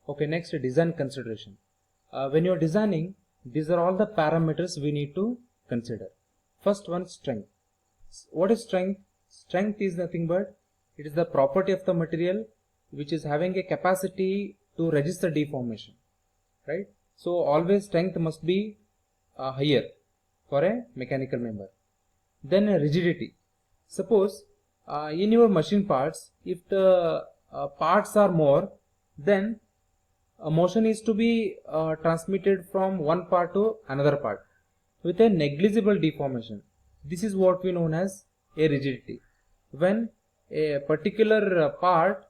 Okay, next design consideration. When you are designing, these are all the parameters we need to consider. First one, strength. What is strength? Strength is nothing but it is the property of the material which is having a capacity to register deformation, right? So always strength must be higher for a mechanical member. Then rigidity. Suppose in your machine parts, if the parts are more, then motion is to be transmitted from one part to another part with a negligible deformation. This is what we known as a rigidity. When a particular part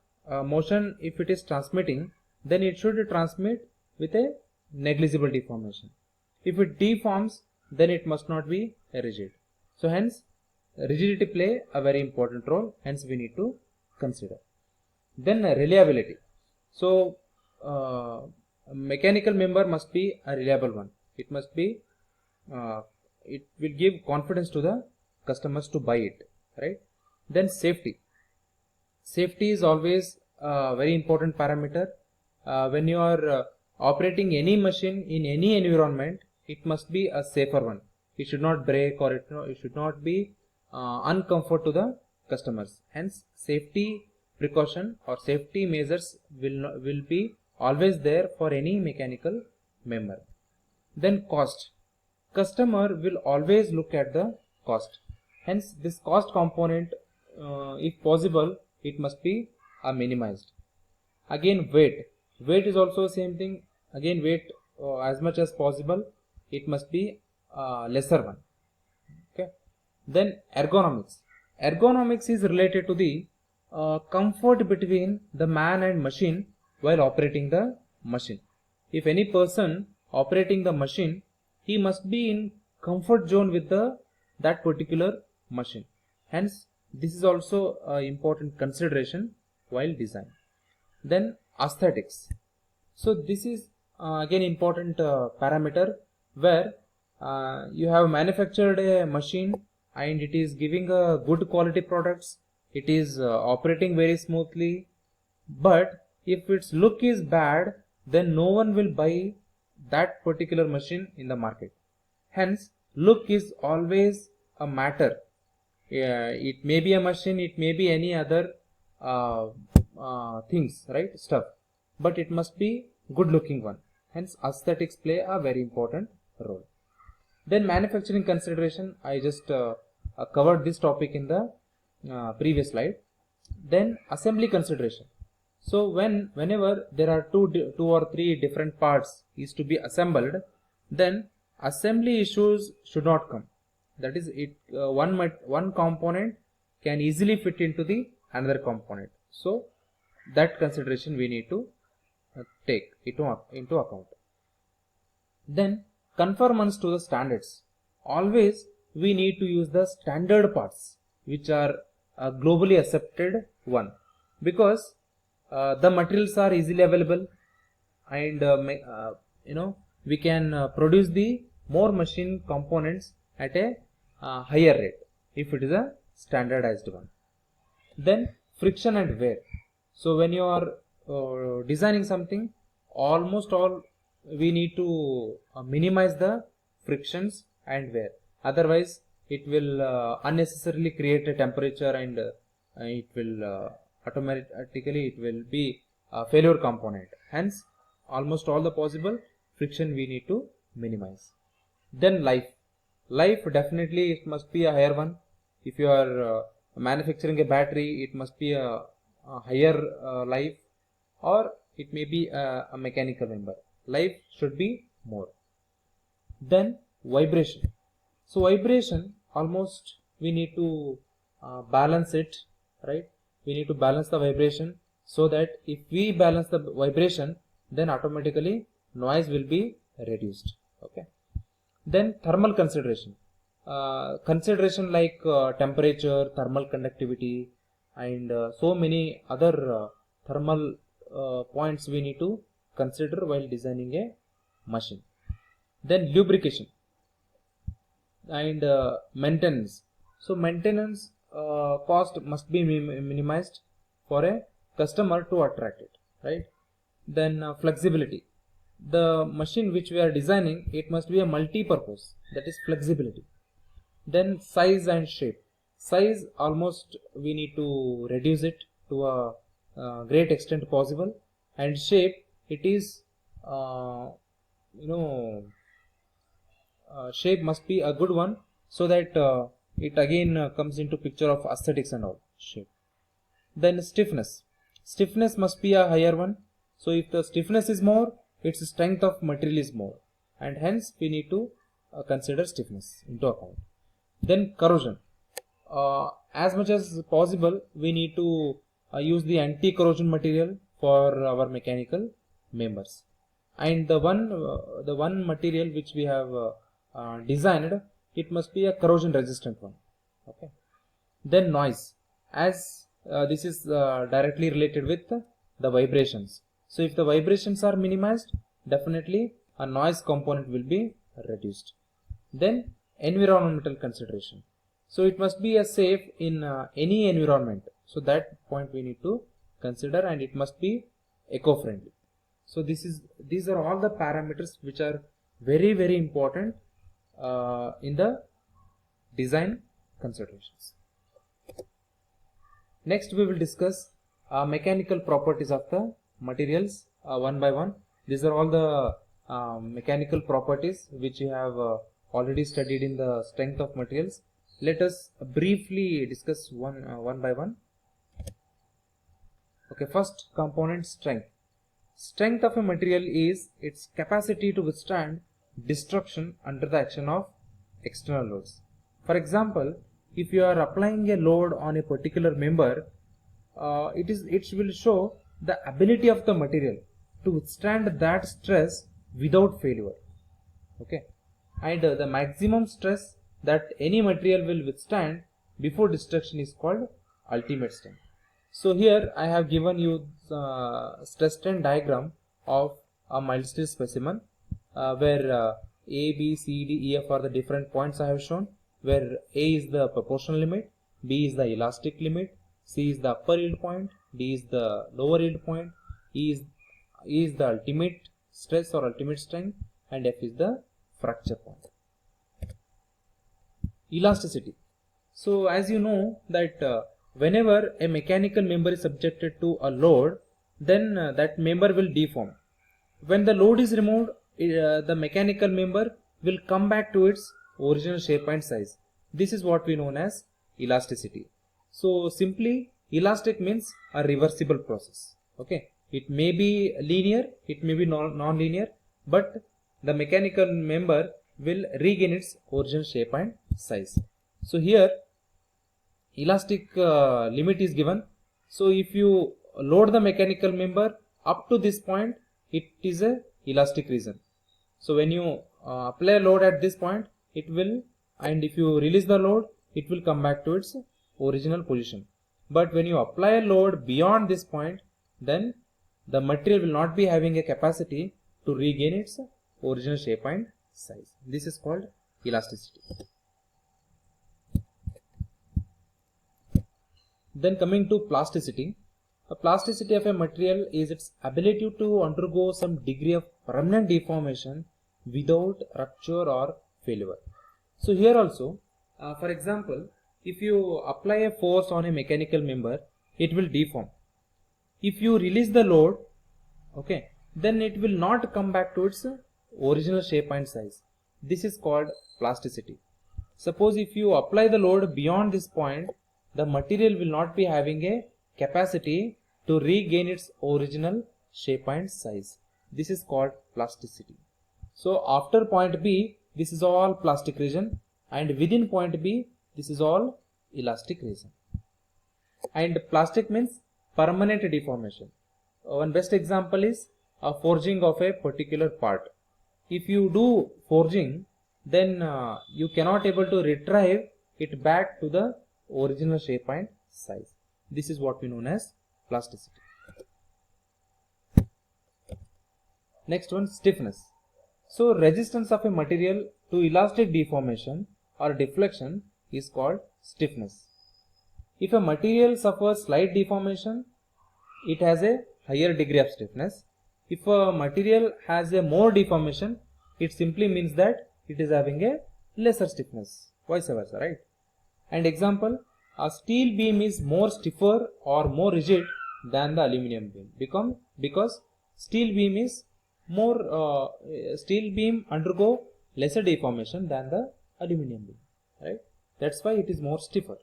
motion, if it is transmitting, then it should transmit with a negligible deformation. If it deforms, then it must not be rigid. So hence rigidity play a very important role, hence we need to consider. Then reliability. So a mechanical member must be a reliable one. It must be it will give confidence to the customers to buy it, right? Then safety. Safety is always a very important parameter. When you are operating any machine in any environment, it must be a safer one. It should not break, or it should not be uncomfort to the customers. Hence safety precaution or safety measures will be always there for any mechanical member. Then cost. Customer will always look at the cost. Hence this cost component, if possible, it must be minimized. Again weight. Weight is also same thing. Again weight, as much as possible, it must be lesser one. Okay. Then ergonomics. Ergonomics is related to the comfort between the man and machine while operating the machine. If any person operating the machine, he must be in comfort zone with that particular machine. Hence this is also an important consideration while design. Then aesthetics. So this is again important parameter where you have manufactured a machine and it is giving a good quality products. It is operating very smoothly, but if its look is bad, then no one will buy that particular machine in the market. Hence look is always a matter. It may be a machine, it may be any other things, right, stuff, but it must be good looking one. Hence aesthetics play a very important role. Then manufacturing consideration, I just covered this topic in the previous slide. Then assembly consideration. So whenever there are two or three different parts is to be assembled, then assembly issues should not come. That is, it one component can easily fit into the another component. So that consideration we need to take into account. Then conformance to the standards. Always we need to use the standard parts which are globally accepted one, because the materials are easily available, and we can produce the more machine components at a higher rate if it is a standardized one. Then friction and wear. So when you are designing something, almost all we need to minimize the frictions and wear. Otherwise it will unnecessarily create a temperature, and it will automatically it will be a failure component. Hence almost all the possible friction we need to minimize. Then life definitely it must be a higher one. If you are manufacturing a battery, it must be a higher life, or it may be a mechanical member. Life should be more. Then vibration. So vibration, almost we need to balance it, right? We need to balance the vibration, so that if we balance the vibration, then automatically noise will be reduced. Okay. Then thermal consideration. Consideration like temperature, thermal conductivity, and so many other thermal points we need to consider while designing a machine. Then lubrication and maintenance. So maintenance cost must be minimized for a customer to attract it, right? Then flexibility. The machine which we are designing, it must be a multi-purpose, that is flexibility. Then size and shape. Size, almost we need to reduce it to a great extent possible, and shape, it is shape must be a good one, so that it again comes into picture of aesthetics and all. Shape. Then stiffness must be a higher one, so if the stiffness is more, its strength of material is more, and hence we need to consider stiffness into account. Then corrosion. As much as possible, we need to use the anti-corrosion material for our mechanical members, and the one material which we have designed, it must be a corrosion resistant one. Okay. Then noise, as this is directly related with the vibrations. So if the vibrations are minimized, definitely a noise component will be reduced. Then environmental consideration. So it must be a safe in any environment. So that point we need to consider, and it must be eco-friendly. So these are all the parameters which are very, very important in the design considerations. Next we will discuss mechanical properties of the materials one by one. These are all the mechanical properties which you have already studied in the strength of materials. Let us briefly discuss one by one. Okay, first component, strength. Strength of a material is its capacity to withstand destruction under the action of external loads. For example, if you are applying a load on a particular member, it will show the ability of the material to withstand that stress without failure. Okay, and the maximum stress that any material will withstand before destruction is called ultimate strength. So here I have given you stress strain diagram of a mild steel specimen, where A, B, C, D, E, F are the different points I have shown, where A is the proportional limit, B is the elastic limit, C is the upper yield point, D is the lower yield point, E is the ultimate stress or ultimate strength, and F is the fracture point. Elasticity. So as you know that whenever a mechanical member is subjected to a load, then that member will deform. When the load is removed, the mechanical member will come back to its original shape and size. This is what we know as elasticity. So simply, elastic means a reversible process. Okay, it may be linear, it may be non-linear, but the mechanical member will regain its original shape and size. So here elastic limit is given. So if you load the mechanical member up to this point, it is a elastic region. So when you apply a load at this point, it will, and if you release the load, it will come back to its original position. But when you apply a load beyond this point, then the material will not be having a capacity to regain its original shape and size. This is called elasticity. Then coming to plasticity. The plasticity of a material is its ability to undergo some degree of permanent deformation without rupture or failure. So here also, for example, if you apply a force on a mechanical member, it will deform. If you release the load, okay, then it will not come back to its original shape and size. This is called plasticity. Suppose if you apply the load beyond this point, the material will not be having a capacity to regain its original shape and size. This is called plasticity. So after point B, this is all plastic region, and within point B, this is all elastic region. And plastic means permanent deformation. One best example is a forging of a particular part. If you do forging, then you cannot able to retrieve it back to the original shape and size. This is what we know as plasticity. Next one, stiffness. So resistance of a material to elastic deformation or deflection is called stiffness. If a material suffers slight deformation, it has a higher degree of stiffness. If a material has a more deformation, it simply means that it is having a lesser stiffness, vice versa, right? And example, a steel beam is more stiffer or more rigid than the aluminum beam because steel beam undergo lesser deformation than the aluminum beam, right? That's why it is more stiffer.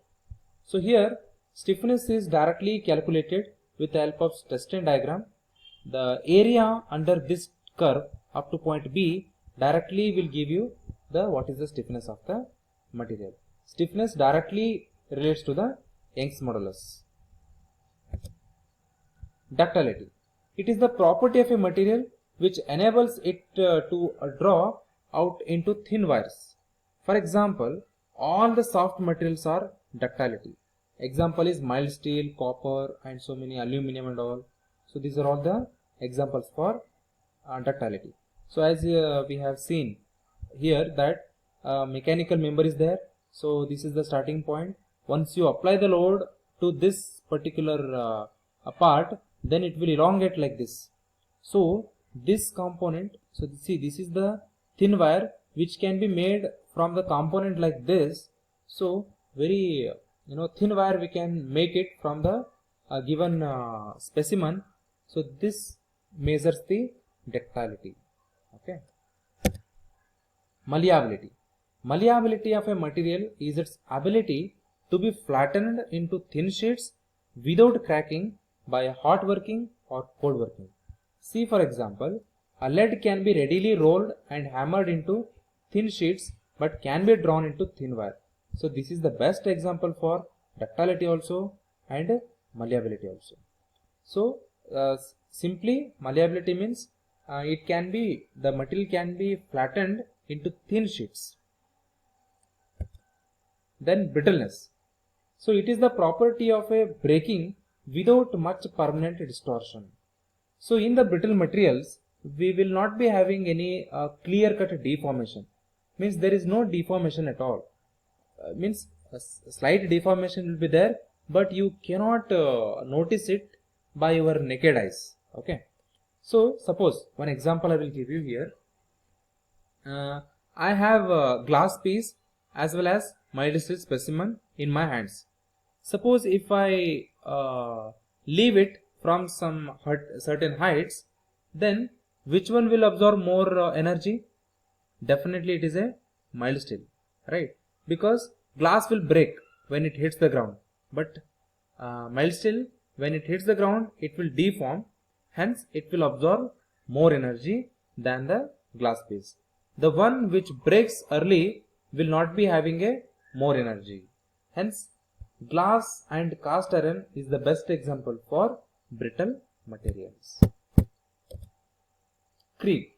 So here stiffness is directly calculated with the help of stress strain diagram. The area under this curve up to point B directly will give you what is the stiffness of the material. Stiffness directly relates to the Young's modulus. Ductility. It is the property of a material which enables it to draw out into thin wires. For example, all the soft materials are ductility. Example is mild steel, copper, and so many aluminum and all. So these are all the examples for ductility. So as we have seen here that mechanical member is there. So this is the starting point. Once you apply the load to this particular part, then it will elongate like this. So this component, so see, this is the thin wire which can be made from the component like this. So very thin wire we can make it from the given specimen. So this measures the ductility. Okay. Malleability. Malleability of a material is its ability to be flattened into thin sheets without cracking by hot working or cold working. See, for example, a lead can be readily rolled and hammered into thin sheets but can be drawn into thin wire. So this is the best example for ductility also and malleability also. So simply malleability means the material can be flattened into thin sheets. Then brittleness. So it is the property of a breaking without much permanent distortion. So in the brittle materials, we will not be having any clear-cut deformation. Means there is no deformation at all. Means a slight deformation will be there, but you cannot notice it by your naked eyes. Okay. So suppose one example I will give you here. I have a glass piece as well as mild steel specimen in my hands. Suppose if I leave it from some certain heights, then which one will absorb more energy? Definitely it is a mild steel, right? Because glass will break when it hits the ground, but mild steel, when it hits the ground, it will deform, hence it will absorb more energy than the glass piece. The one which breaks early will not be having a more energy. Hence glass and cast iron is the best example for brittle materials. Creep.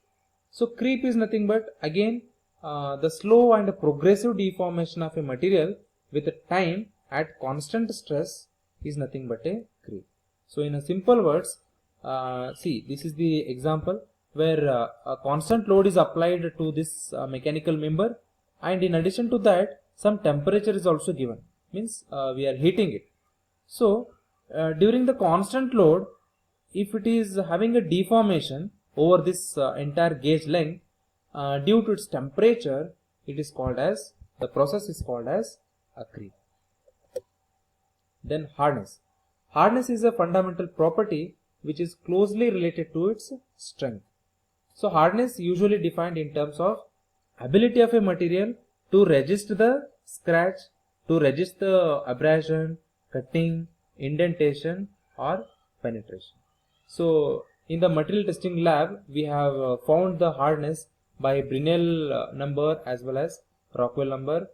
So creep is nothing but again the slow and progressive deformation of a material with time at constant stress is nothing but a creep. So in a simple words, see, this is the example where a constant load is applied to this mechanical member, and in addition to that some temperature is also given, means we are heating it. So during the constant load, if it is having a deformation over this entire gauge length due to its temperature, it is called as, the process is called as a creep. Then hardness. Hardness is a fundamental property which is closely related to its strength. So hardness usually defined in terms of ability of a material to resist the scratch, to resist the abrasion, cutting, indentation or penetration. So in the material testing lab, we have found the hardness by Brinell number as well as Rockwell number.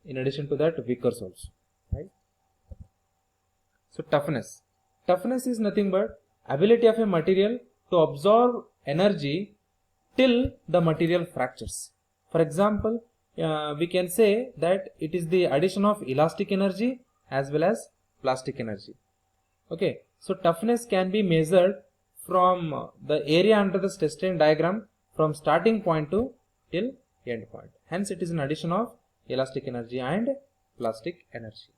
In addition to that, Vickers also, right? So toughness. Toughness is nothing but ability of a material to absorb energy till the material fractures. For example, we can say that it is the addition of elastic energy as well as plastic energy. Okay, so toughness can be measured from the area under the stress strain diagram from starting point to till end point. Hence it is an addition of elastic energy and plastic energy.